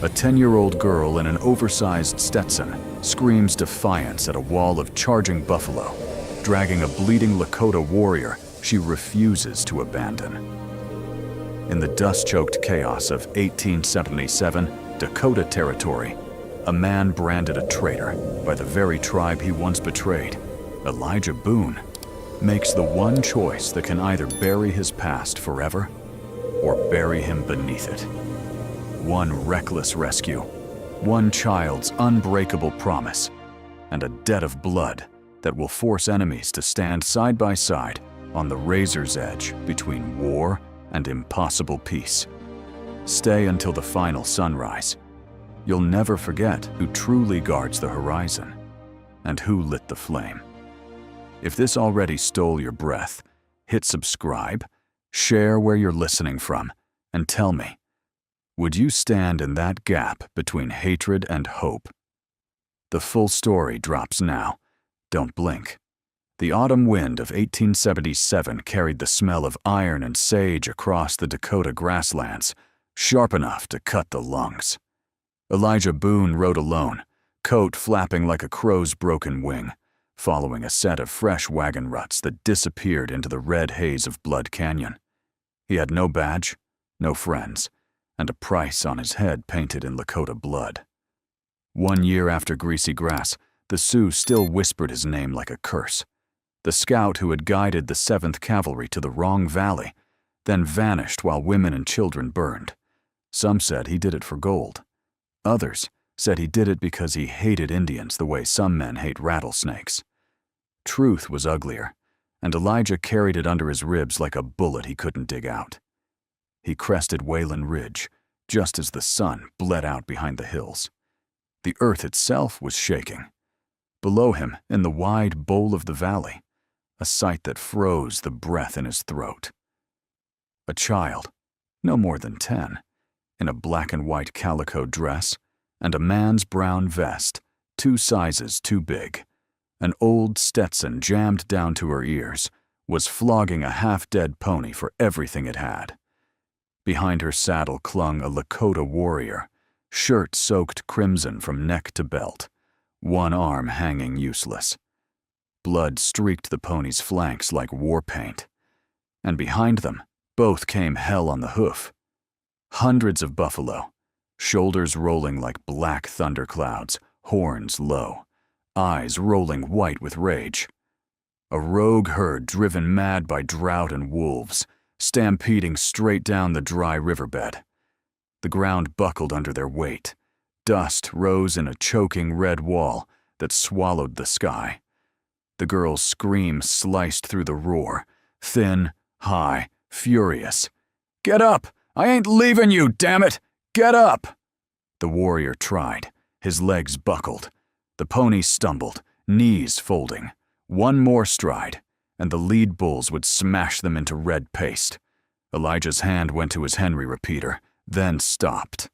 A 10-year-old girl in an oversized Stetson screams defiance at a wall of charging buffalo, dragging a bleeding Lakota warrior she refuses to abandon. In the dust-choked chaos of 1877 Dakota Territory, a man branded a traitor by the very tribe he once betrayed, Elijah Boone, makes the one choice that can either bury his past forever or bury him beneath it. One reckless rescue, one child's unbreakable promise, and a debt of blood that will force enemies to stand side by side on the razor's edge between war and impossible peace. Stay until the final sunrise. You'll never forget who truly guards the horizon and who lit the flame. If this already stole your breath, hit subscribe, share where you're listening from, and tell me, would you stand in that gap between hatred and hope? The full story drops now. Don't blink. The autumn wind of 1877 carried the smell of iron and sage across the Dakota grasslands, sharp enough to cut the lungs. Elijah Boone rode alone, coat flapping like a crow's broken wing, following a set of fresh wagon ruts that disappeared into the red haze of Blood Canyon. He had no badge, no friends, and a price on his head painted in Lakota blood. 1 year after Greasy Grass, the Sioux still whispered his name like a curse. The scout who had guided the 7th Cavalry to the wrong valley, then vanished while women and children burned. Some said he did it for gold. Others said he did it because he hated Indians the way some men hate rattlesnakes. Truth was uglier, and Elijah carried it under his ribs like a bullet he couldn't dig out. He crested Wayland Ridge, just as the sun bled out behind the hills. The earth itself was shaking. Below him, in the wide bowl of the valley, a sight that froze the breath in his throat. A child, no more than 10, in a black and white calico dress and a man's brown vest, 2 sizes too big, an old Stetson jammed down to her ears, was flogging a half-dead pony for everything it had. Behind her saddle clung a Lakota warrior, shirt soaked crimson from neck to belt, one arm hanging useless. Blood streaked the pony's flanks like war paint, and behind them, both came hell on the hoof. Hundreds of buffalo, shoulders rolling like black thunderclouds, horns low, eyes rolling white with rage. A rogue herd driven mad by drought and wolves, stampeding straight down the dry riverbed. The ground buckled under their weight. Dust rose in a choking red wall that swallowed the sky. The girl's scream sliced through the roar, thin, high, furious. "Get up! I ain't leaving you, damn it! Get up!" The warrior tried. His legs buckled. The pony stumbled, knees folding. One more stride, and the lead bulls would smash them into red paste. Elijah's hand went to his Henry repeater, then stopped.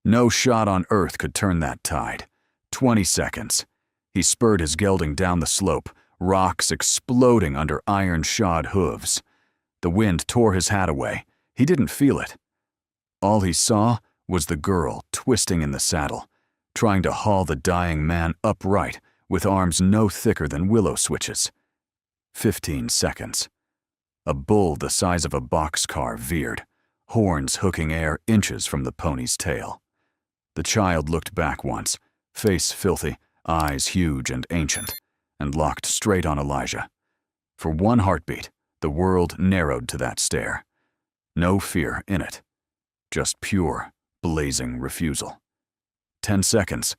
No shot on earth could turn that tide. 20 seconds. He spurred his gelding down the slope, rocks exploding under iron-shod hooves. The wind tore his hat away. He didn't feel it. All he saw was the girl twisting in the saddle, trying to haul the dying man upright with arms no thicker than willow switches. 15 seconds. A bull the size of a boxcar veered, horns hooking air inches from the pony's tail. The child looked back once, face filthy, eyes huge and ancient, and locked straight on Elijah. For one heartbeat, the world narrowed to that stare. No fear in it, just pure, blazing refusal. 10 seconds,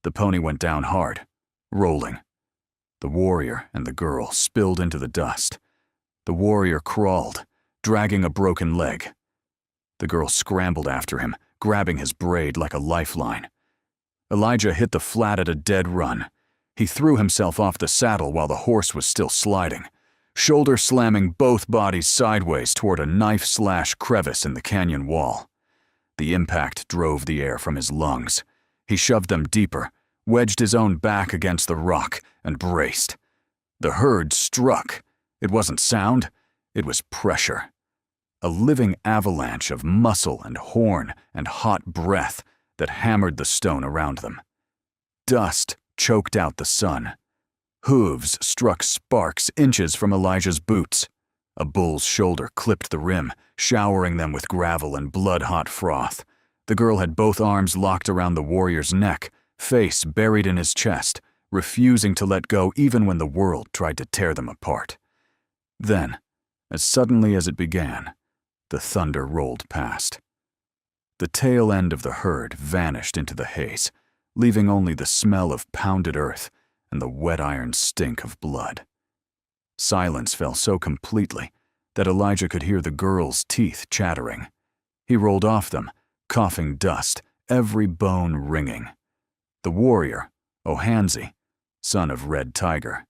the pony went down hard, rolling. The warrior and the girl spilled into the dust. The warrior crawled, dragging a broken leg. The girl scrambled after him, grabbing his braid like a lifeline. Elijah hit the flat at a dead run. He threw himself off the saddle while the horse was still sliding, shoulder slamming both bodies sideways toward a knife-slash crevice in the canyon wall. The impact drove the air from his lungs. He shoved them deeper, wedged his own back against the rock, and braced. The herd struck. It wasn't sound, it was pressure. A living avalanche of muscle and horn and hot breath that hammered the stone around them. Dust choked out the sun. Hooves struck sparks inches from Elijah's boots. A bull's shoulder clipped the rim, showering them with gravel and blood-hot froth. The girl had both arms locked around the warrior's neck, face buried in his chest, refusing to let go even when the world tried to tear them apart. Then, as suddenly as it began, the thunder rolled past. The tail end of the herd vanished into the haze, leaving only the smell of pounded earth and the wet iron stink of blood. Silence fell so completely that Elijah could hear the girl's teeth chattering. He rolled off them, coughing dust, every bone ringing. The warrior, Ohanzi, son of Red Tiger,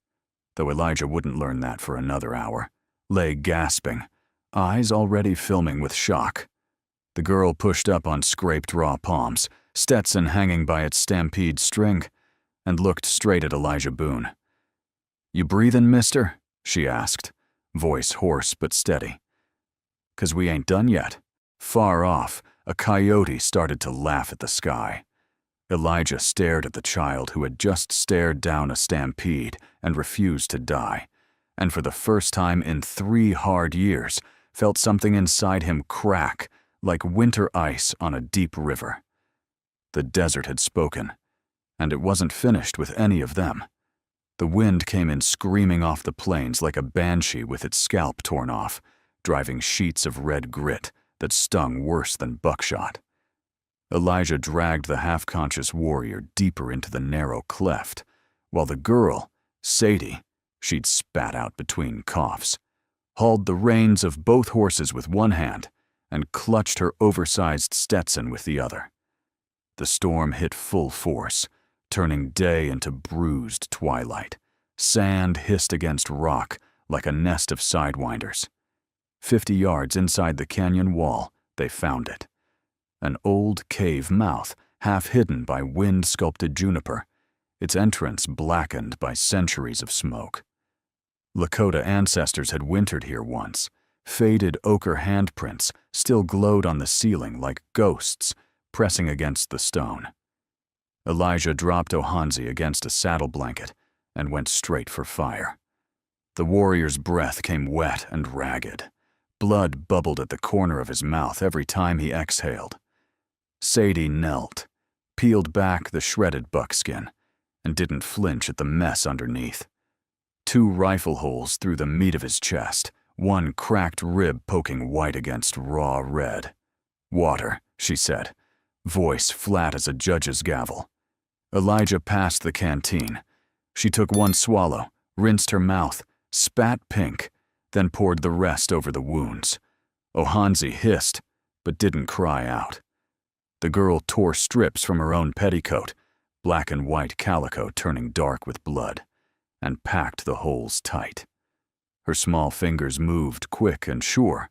though Elijah wouldn't learn that for another hour, lay gasping, eyes already filming with shock. The girl pushed up on scraped raw palms, Stetson hanging by its Stampede string, and looked straight at Elijah Boone. "You breathin', mister?" she asked, voice hoarse but steady. "'Cause we ain't done yet." Far off, a coyote started to laugh at the sky. Elijah stared at the child who had just stared down a stampede and refused to die, and for the first time in 3 hard years, felt something inside him crack like winter ice on a deep river. The desert had spoken, and it wasn't finished with any of them. The wind came in screaming off the plains like a banshee with its scalp torn off, driving sheets of red grit that stung worse than buckshot. Elijah dragged the half-conscious warrior deeper into the narrow cleft, while the girl, Sadie, she'd spat out between coughs, hauled the reins of both horses with one hand and clutched her oversized Stetson with the other. The storm hit full force, turning day into bruised twilight. Sand hissed against rock like a nest of sidewinders. 50 yards inside the canyon wall, they found it. An old cave mouth, half hidden by wind-sculpted juniper, its entrance blackened by centuries of smoke. Lakota ancestors had wintered here once. Faded ochre handprints still glowed on the ceiling like ghosts pressing against the stone. Elijah dropped Ohanzi against a saddle blanket and went straight for fire. The warrior's breath came wet and ragged. Blood bubbled at the corner of his mouth every time he exhaled. Sadie knelt, peeled back the shredded buckskin, and didn't flinch at the mess underneath. 2 rifle holes through the meat of his chest, one cracked rib poking white against raw red. "Water," she said, voice flat as a judge's gavel. Elijah passed the canteen. She took one swallow, rinsed her mouth, spat pink, then poured the rest over the wounds. Ohanzi hissed, but didn't cry out. The girl tore strips from her own petticoat, black and white calico turning dark with blood, and packed the holes tight. Her small fingers moved quick and sure,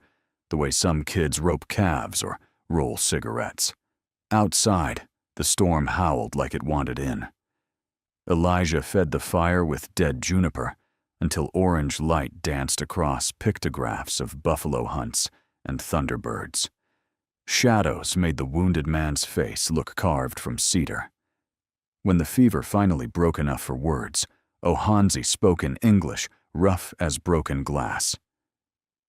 the way some kids rope calves or roll cigarettes. Outside, the storm howled like it wanted in. Elijah fed the fire with dead juniper until orange light danced across pictographs of buffalo hunts and thunderbirds. Shadows made the wounded man's face look carved from cedar. When the fever finally broke enough for words, Ohanzi spoke in English, rough as broken glass.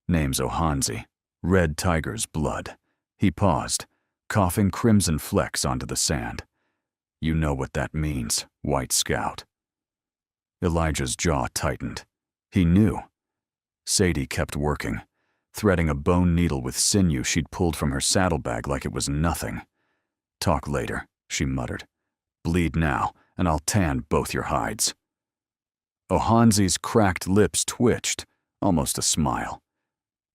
"Name's Ohanzi, Red Tiger's blood." He paused, coughing crimson flecks onto the sand. "You know what that means, White Scout." Elijah's jaw tightened. He knew. Sadie kept working, threading a bone needle with sinew she'd pulled from her saddlebag like it was nothing. "Talk later," she muttered. "Bleed now, and I'll tan both your hides." Ohanzi's cracked lips twitched, almost a smile.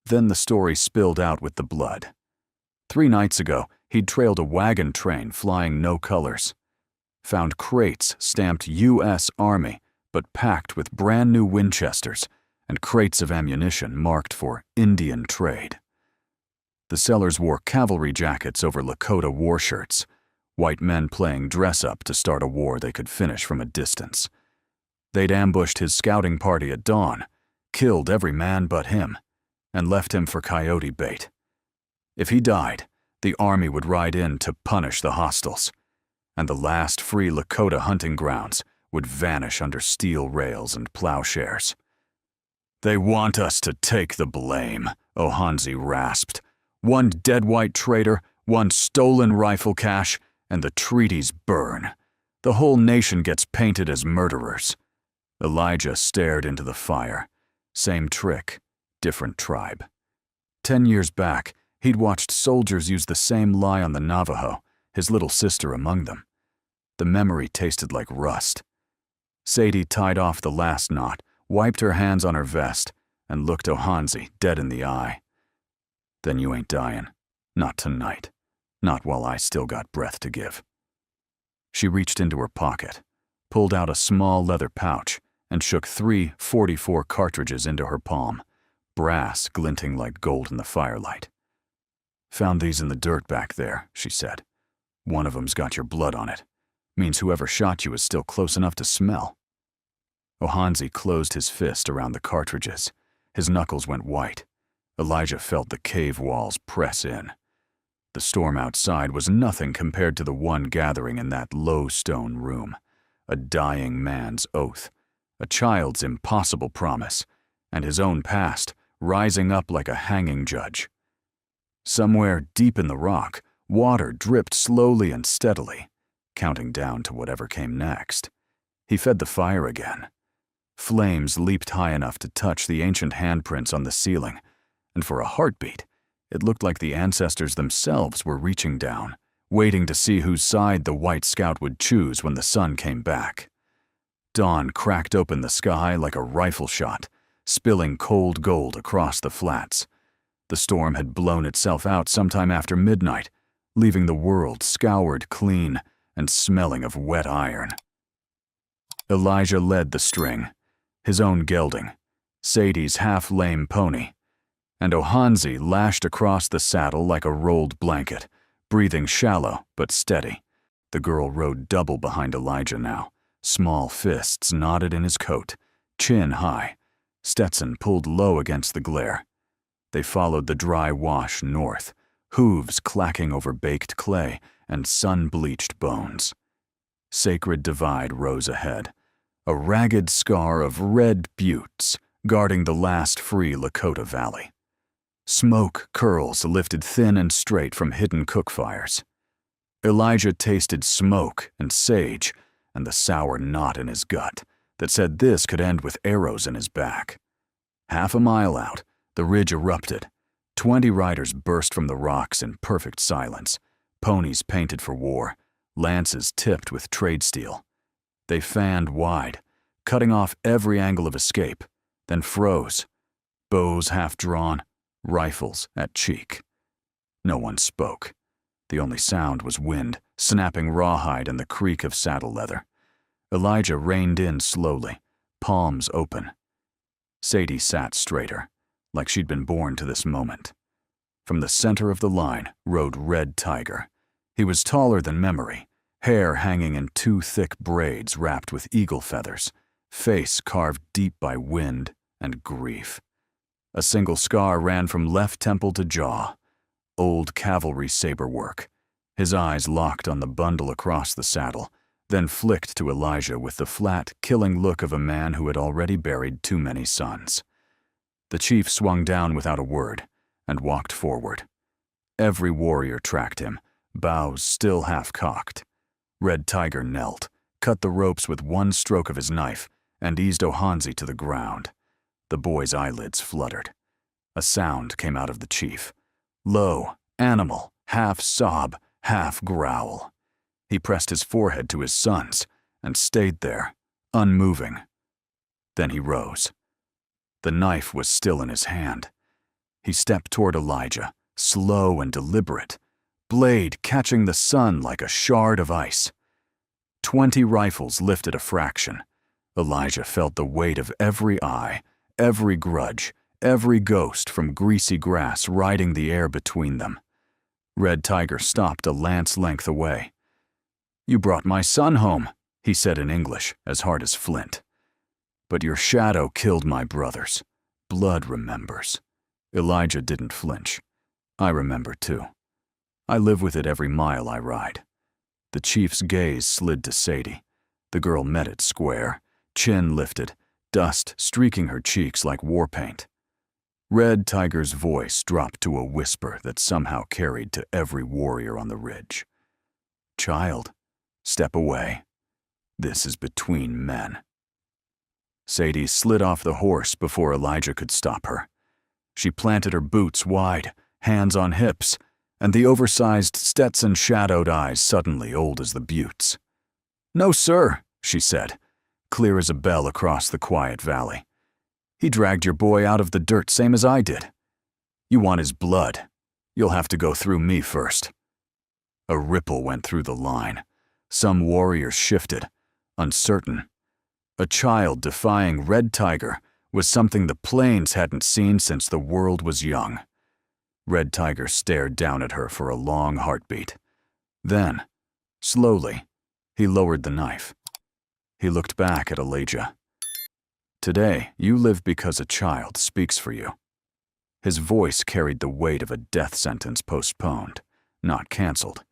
Then the story spilled out with the blood. 3 nights ago, he'd trailed a wagon train flying no colors. Found crates stamped U.S. Army, but packed with brand new Winchesters, and crates of ammunition marked for Indian trade. The sellers wore cavalry jackets over Lakota war shirts, white men playing dress-up to start a war they could finish from a distance. They'd ambushed his scouting party at dawn, killed every man but him, and left him for coyote bait. If he died, The army would ride in to punish the hostiles, and the last free Lakota hunting grounds would vanish under steel rails and plowshares. "They want us to take the blame," Ohanzi rasped. "One dead white traitor, one stolen rifle cache, and the treaties burn. The whole nation gets painted as murderers." Elijah stared into the fire. Same trick, different tribe. 10 years back, he'd watched soldiers use the same lie on the Navajo, his little sister among them. The memory tasted like rust. Sadie tied off the last knot, wiped her hands on her vest, and looked Ohanzi dead in the eye. "Then you ain't dying. Not tonight. Not while I still got breath to give." She reached into her pocket, pulled out a small leather pouch, and shook 3 .44 cartridges into her palm, brass glinting like gold in the firelight. "Found these in the dirt back there," she said. "One of 'em's got your blood on it. Means whoever shot you is still close enough to smell." Ohanzi closed his fist around the cartridges. His knuckles went white. Elijah felt the cave walls press in. The storm outside was nothing compared to the one gathering in that low stone room. A dying man's oath, a child's impossible promise, and his own past rising up like a hanging judge. Somewhere deep in the rock, water dripped slowly and steadily, counting down to whatever came next. He fed the fire again. Flames leaped high enough to touch the ancient handprints on the ceiling, and for a heartbeat, it looked like the ancestors themselves were reaching down, waiting to see whose side the White Scout would choose when the sun came back. Dawn cracked open the sky like a rifle shot, spilling cold gold across the flats. The storm had blown itself out sometime after midnight, leaving the world scoured clean and smelling of wet iron. Elijah led the string, his own gelding, Sadie's half-lame pony, and Ohanzi lashed across the saddle like a rolled blanket, breathing shallow but steady. The girl rode double behind Elijah now, small fists knotted in his coat, chin high, Stetson pulled low against the glare. They followed the dry wash north, hooves clacking over baked clay and sun-bleached bones. Sacred Divide rose ahead, a ragged scar of red buttes guarding the last free Lakota valley. Smoke curls lifted thin and straight from hidden cook fires. Elijah tasted smoke and sage and the sour knot in his gut that said this could end with arrows in his back. Half a mile out, the ridge erupted. 20 riders burst from the rocks in perfect silence, ponies painted for war, lances tipped with trade steel. They fanned wide, cutting off every angle of escape, then froze, bows half drawn, rifles at cheek. No one spoke. The only sound was wind, snapping rawhide and the creak of saddle leather. Elijah reined in slowly, palms open. Sadie sat straighter, like she'd been born to this moment. From the center of the line rode Red Tiger. He was taller than memory, hair hanging in 2 thick braids wrapped with eagle feathers, face carved deep by wind and grief. A single scar ran from left temple to jaw, old cavalry saber work. His eyes locked on the bundle across the saddle, then flicked to Elijah with the flat, killing look of a man who had already buried too many sons. The chief swung down without a word and walked forward. Every warrior tracked him, bows still half-cocked. Red Tiger knelt, cut the ropes with one stroke of his knife, and eased Ohanzi to the ground. The boy's eyelids fluttered. A sound came out of the chief. Low, animal, half sob, half growl. He pressed his forehead to his son's and stayed there, unmoving. Then he rose. The knife was still in his hand. He stepped toward Elijah, slow and deliberate, blade catching the sun like a shard of ice. 20 rifles lifted a fraction. Elijah felt the weight of every eye, every grudge, every ghost from greasy grass riding the air between them. Red Tiger stopped a lance length away. "You brought my son home," he said in English, as hard as flint. "But your shadow killed my brothers. Blood remembers." Elijah didn't flinch. "I remember too. I live with it every mile I ride. The chief's gaze slid to Sadie. The girl met it square, chin lifted, dust streaking her cheeks like war paint. Red Tiger's voice dropped to a whisper that somehow carried to every warrior on the ridge. "Child, step away. This is between men." Sadie slid off the horse before Elijah could stop her. She planted her boots wide, hands on hips, and the oversized Stetson shadowed eyes suddenly old as the buttes. "No, sir," she said, clear as a bell across the quiet valley. "He dragged your boy out of the dirt same as I did. You want his blood. You'll have to go through me first." A ripple went through the line. Some warriors shifted, uncertain. A child defying Red Tiger was something the plains hadn't seen since the world was young. Red Tiger stared down at her for a long heartbeat. Then, slowly, he lowered the knife. He looked back at Elijah. "Today, you live because a child speaks for you." His voice carried the weight of a death sentence postponed, not canceled.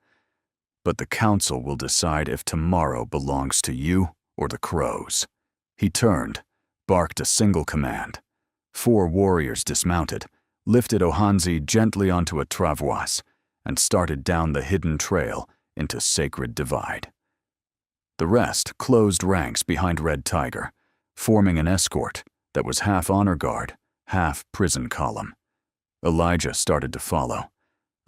"But the council will decide if tomorrow belongs to you or the crows." He turned, barked a single command. 4 warriors dismounted, lifted Ohanzi gently onto a travois, and started down the hidden trail into Sacred Divide. The rest closed ranks behind Red Tiger, forming an escort that was half honor guard, half prison column. Elijah started to follow.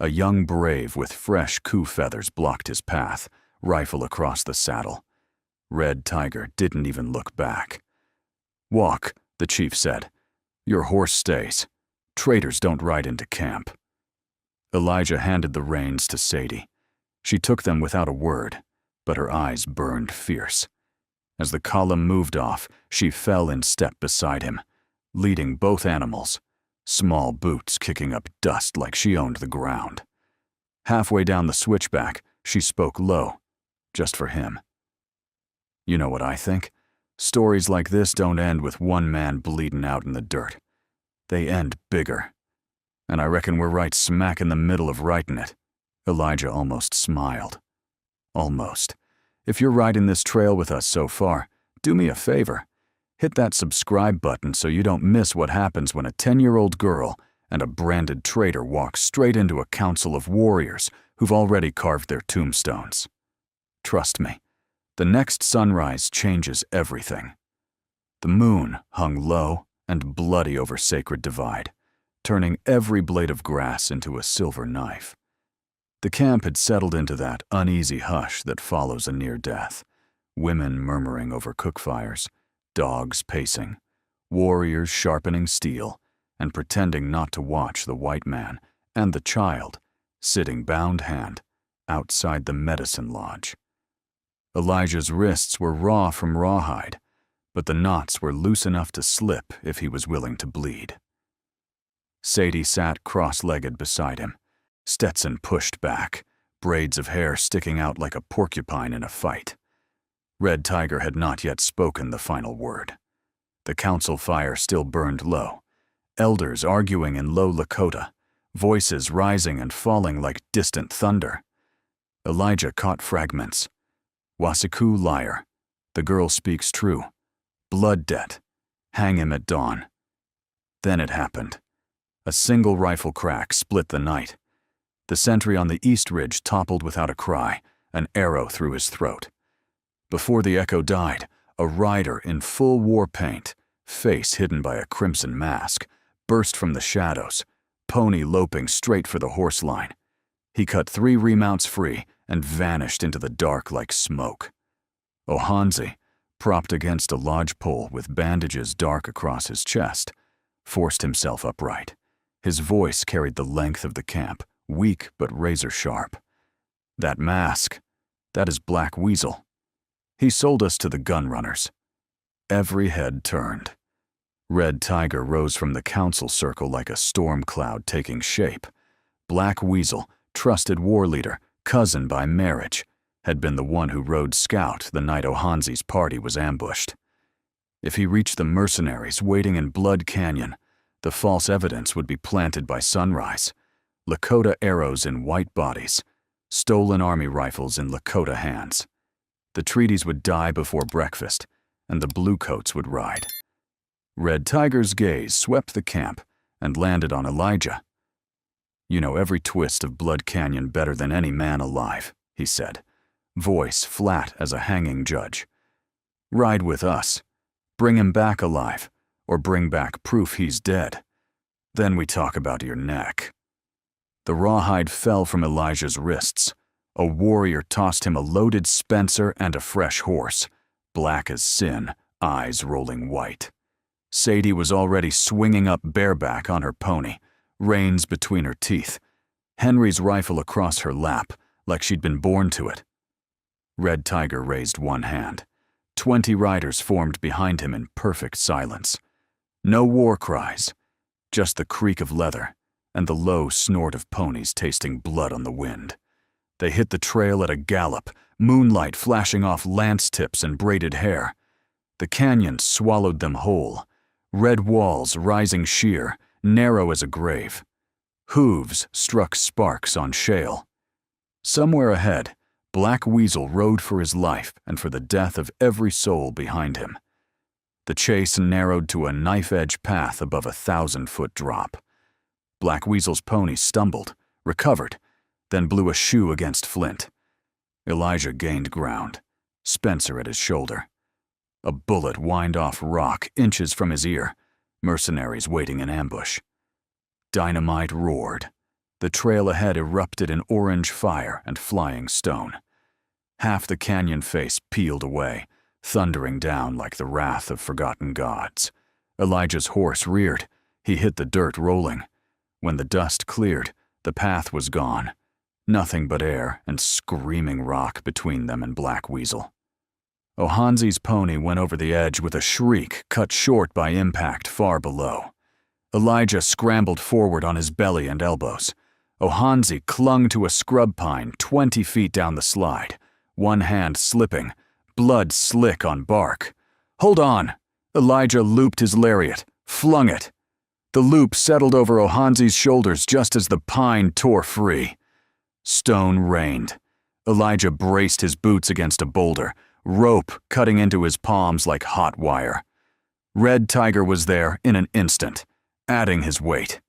A young brave with fresh coup feathers blocked his path, rifle across the saddle. Red Tiger didn't even look back. "Walk," the chief said. "Your horse stays. Traitors don't ride into camp." Elijah handed the reins to Sadie. She took them without a word, but her eyes burned fierce. As the column moved off, she fell in step beside him, leading both animals, small boots kicking up dust like she owned the ground. Halfway down the switchback, she spoke low, just for him. "You know what I think? Stories like this don't end with one man bleeding out in the dirt. They end bigger. And I reckon we're right smack in the middle of writing it." Elijah almost smiled. "Almost. If you're riding this trail with us so far, do me a favor. Hit that subscribe button so you don't miss what happens when a 10-year-old girl and a branded traitor walk straight into a council of warriors who've already carved their tombstones. Trust me, the next sunrise changes everything." The moon hung low and bloody over Sacred Divide, turning every blade of grass into a silver knife. The camp had settled into that uneasy hush that follows a near death. Women murmuring over cook fires, dogs pacing, warriors sharpening steel and pretending not to watch the white man and the child sitting bound hand outside the medicine lodge. Elijah's wrists were raw from rawhide, but the knots were loose enough to slip if he was willing to bleed. Sadie sat cross-legged beside him, Stetson pushed back, braids of hair sticking out like a porcupine in a fight. Red Tiger had not yet spoken the final word. The council fire still burned low, elders arguing in low Lakota, voices rising and falling like distant thunder. Elijah caught fragments. "Wasiku liar. The girl speaks true. Blood debt. Hang him at dawn." Then it happened. A single rifle crack split the night. The sentry on the east ridge toppled without a cry, an arrow through his throat. Before the echo died, a rider in full war paint, face hidden by a crimson mask, burst from the shadows, pony loping straight for the horse line. He cut 3 remounts free and vanished into the dark like smoke. Ohanzi, propped against a lodge pole with bandages dark across his chest, forced himself upright. His voice carried the length of the camp, weak but razor-sharp. "That mask, that is Black Weasel. He sold us to the gun runners." Every head turned. Red Tiger rose from the council circle like a storm cloud taking shape. Black Weasel, trusted war leader, cousin by marriage, had been the one who rode scout the night Ohanzi's party was ambushed. If he reached the mercenaries waiting in Blood Canyon, the false evidence would be planted by sunrise. Lakota arrows in white bodies, stolen army rifles in Lakota hands. The treaties would die before breakfast, and the bluecoats would ride. Red Tiger's gaze swept the camp and landed on Elijah. "You know every twist of Blood Canyon better than any man alive," he said, voice flat as a hanging judge. "Ride with us. Bring him back alive, or bring back proof he's dead. Then we talk about your neck." The rawhide fell from Elijah's wrists. A warrior tossed him a loaded Spencer and a fresh horse, black as sin, eyes rolling white. Sadie was already swinging up bareback on her pony, reins between her teeth, Henry's rifle across her lap like she'd been born to it. Red Tiger raised one hand. 20 riders formed behind him in perfect silence. No war cries, just the creak of leather and the low snort of ponies tasting blood on the wind. They hit the trail at a gallop, moonlight flashing off lance tips and braided hair. The canyon swallowed them whole, red walls rising sheer, narrow as a grave. Hooves struck sparks on shale. Somewhere ahead, Black Weasel rode for his life and for the death of every soul behind him. The chase narrowed to a knife-edge path above a 1,000-foot drop. Black Weasel's pony stumbled, recovered, then blew a shoe against flint. Elijah gained ground, Spencer at his shoulder. A bullet whined off rock inches from his ear, mercenaries waiting in ambush. Dynamite roared. The trail ahead erupted in orange fire and flying stone. Half the canyon face peeled away, thundering down like the wrath of forgotten gods. Elijah's horse reared. He hit the dirt rolling. When the dust cleared, the path was gone. Nothing but air and screaming rock between them and Black Weasel. Ohanzi's pony went over the edge with a shriek cut short by impact far below. Elijah scrambled forward on his belly and elbows. Ohanzi clung to a scrub pine 20 feet down the slide, one hand slipping, blood slick on bark. "Hold on!" Elijah looped his lariat, flung it. The loop settled over Ohanzi's shoulders just as the pine tore free. Stone rained. Elijah braced his boots against a boulder, rope cutting into his palms like hot wire. Red Tiger was there in an instant, adding his weight.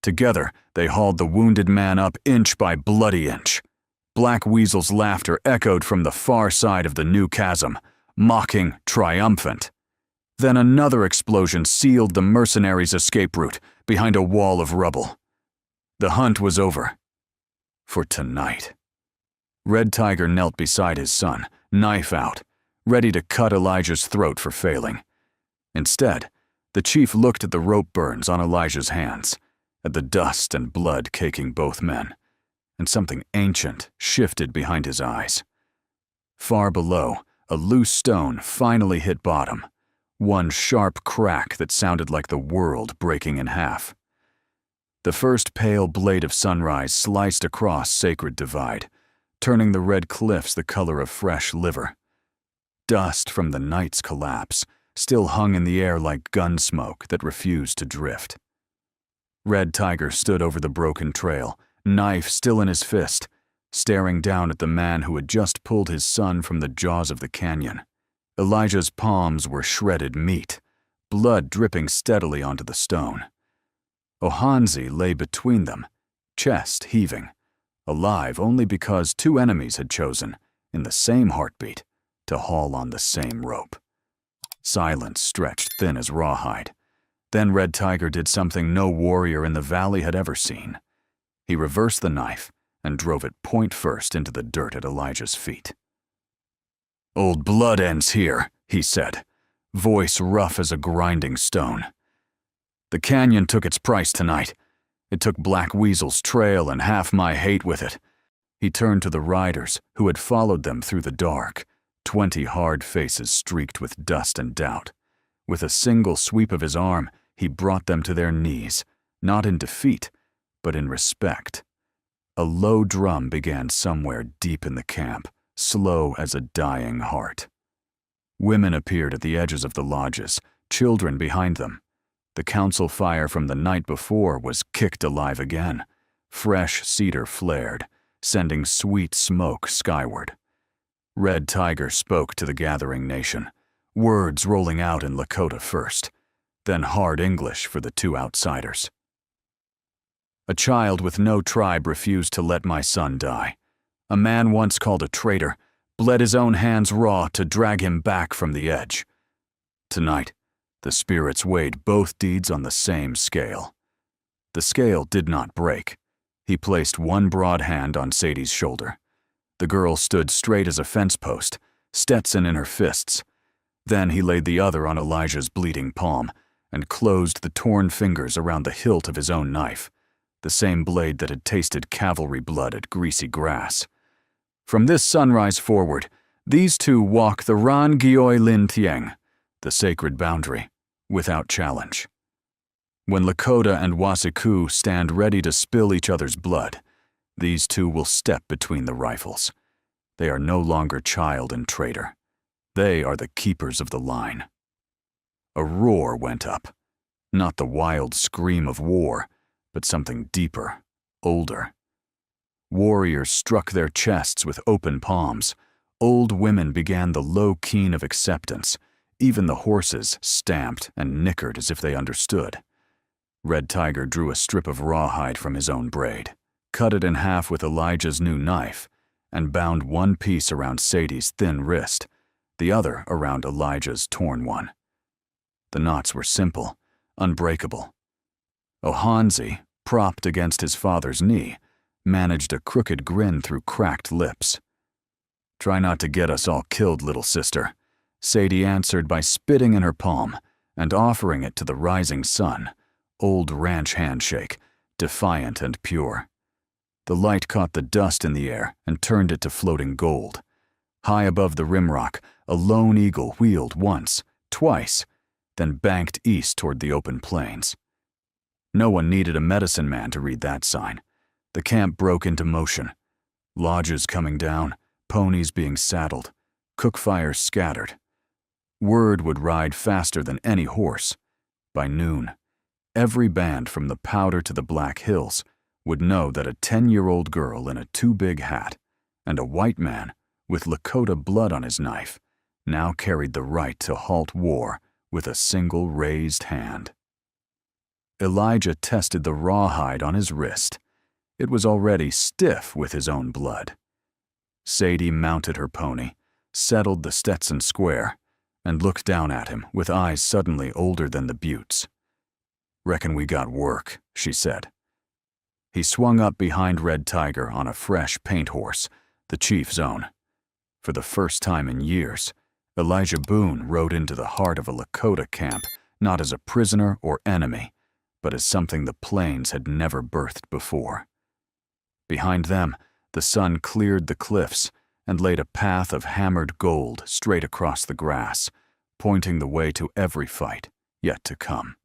Together, they hauled the wounded man up inch by bloody inch. Black Weasel's laughter echoed from the far side of the new chasm, mocking, triumphant. Then another explosion sealed the mercenaries' escape route behind a wall of rubble. The hunt was over. For tonight. Red Tiger knelt beside his son, knife out, ready to cut Elijah's throat for failing. Instead, the chief looked at the rope burns on Elijah's hands, at the dust and blood caking both men, and something ancient shifted behind his eyes. Far below, a loose stone finally hit bottom, one sharp crack that sounded like the world breaking in half. The first pale blade of sunrise sliced across Sacred Divide, turning the red cliffs the color of fresh liver. Dust from the night's collapse still hung in the air like gun smoke that refused to drift. Red Tiger stood over the broken trail, knife still in his fist, staring down at the man who had just pulled his son from the jaws of the canyon. Elijah's palms were shredded meat, blood dripping steadily onto the stone. Ohanzi lay between them, chest heaving, alive only because two enemies had chosen, in the same heartbeat, to haul on the same rope. Silence stretched thin as rawhide. Then Red Tiger did something no warrior in the valley had ever seen. He reversed the knife and drove it point first into the dirt at Elijah's feet. "Old blood ends here," he said, voice rough as a grinding stone. "The canyon took its price tonight. It took Black Weasel's trail and half my hate with it." He turned to the riders who had followed them through the dark, 20 hard faces streaked with dust and doubt. With a single sweep of his arm, he brought them to their knees, not in defeat, but in respect. A low drum began somewhere deep in the camp, slow as a dying heart. Women appeared at the edges of the lodges, children behind them. The council fire from the night before was kicked alive again, Fresh cedar flared, sending sweet smoke skyward. Red Tiger spoke to the gathering nation, words rolling out in Lakota first, then hard English for the two outsiders. A child with no tribe refused to let my son die. A man once called a traitor, bled his own hands raw to drag him back from the edge. Tonight, the spirits weighed both deeds on the same scale. The scale did not break. He placed one broad hand on Sadie's shoulder. The girl stood straight as a fence post, Stetson in her fists. Then he laid the other on Elijah's bleeding palm and closed the torn fingers around the hilt of his own knife, the same blade that had tasted cavalry blood at greasy grass. From this sunrise forward, these two walk the Ran Gioi Lin Tieng, the sacred boundary, without challenge. When Lakota and Wasiku stand ready to spill each other's blood, these two will step between the rifles. They are no longer child and traitor. They are the keepers of the line. A roar went up, not the wild scream of war, but something deeper, older. Warriors struck their chests with open palms. Old women began the low keen of acceptance. Even the horses stamped and nickered as if they understood. Red Tiger drew a strip of rawhide from his own braid, cut it in half with Elijah's new knife, and bound one piece around Sadie's thin wrist, the other around Elijah's torn one. The knots were simple, unbreakable. Ohanzi, propped against his father's knee, managed a crooked grin through cracked lips. "Try not to get us all killed, little sister," Sadie answered by spitting in her palm and offering it to the rising sun, old ranch handshake, defiant and pure. The light caught the dust in the air and turned it to floating gold. High above the rimrock, a lone eagle wheeled once, twice, then banked east toward the open plains. No one needed a medicine man to read that sign. The camp broke into motion. Lodges coming down, ponies being saddled, cook fires scattered. Word would ride faster than any horse. By noon, every band from the Powder to the Black Hills would know that a 10-year-old girl in a too-big hat and a white man with Lakota blood on his knife now carried the right to halt war with a single raised hand. Elijah tested the rawhide on his wrist. It was already stiff with his own blood. Sadie mounted her pony, settled the Stetson square, and looked down at him with eyes suddenly older than the buttes. "Reckon we got work," she said. He swung up behind Red Tiger on a fresh paint horse, the chief's own. For the first time in years, Elijah Boone rode into the heart of a Lakota camp, not as a prisoner or enemy, but as something the plains had never birthed before. Behind them, the sun cleared the cliffs and laid a path of hammered gold straight across the grass, pointing the way to every fight yet to come.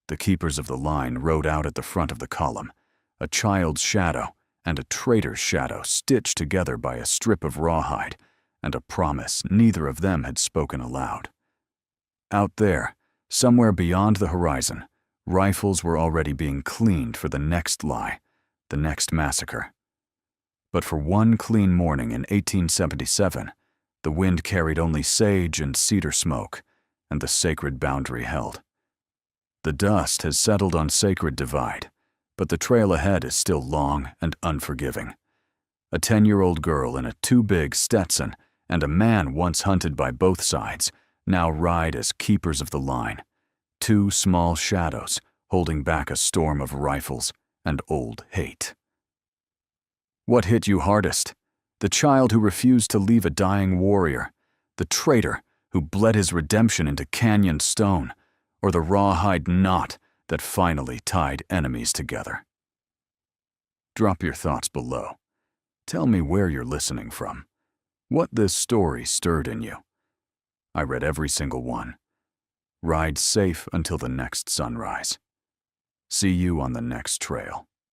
The keepers of the line rode out at the front of the column, a child's shadow and a traitor's shadow stitched together by a strip of rawhide and a promise neither of them had spoken aloud. Out there, somewhere beyond the horizon, rifles were already being cleaned for the next lie, the next massacre. But for one clean morning in 1877, the wind carried only sage and cedar smoke, and the sacred boundary held. The dust has settled on Sacred Divide, but the trail ahead is still long and unforgiving. A 10-year-old girl in a too-big Stetson and a man once hunted by both sides now ride as keepers of the line, two small shadows holding back a storm of rifles and old hate. What hit you hardest? The child who refused to leave a dying warrior, the traitor who bled his redemption into canyon stone, or the rawhide knot that finally tied enemies together? Drop your thoughts below. Tell me where you're listening from, what this story stirred in you. I read every single one. Ride safe until the next sunrise. See you on the next trail.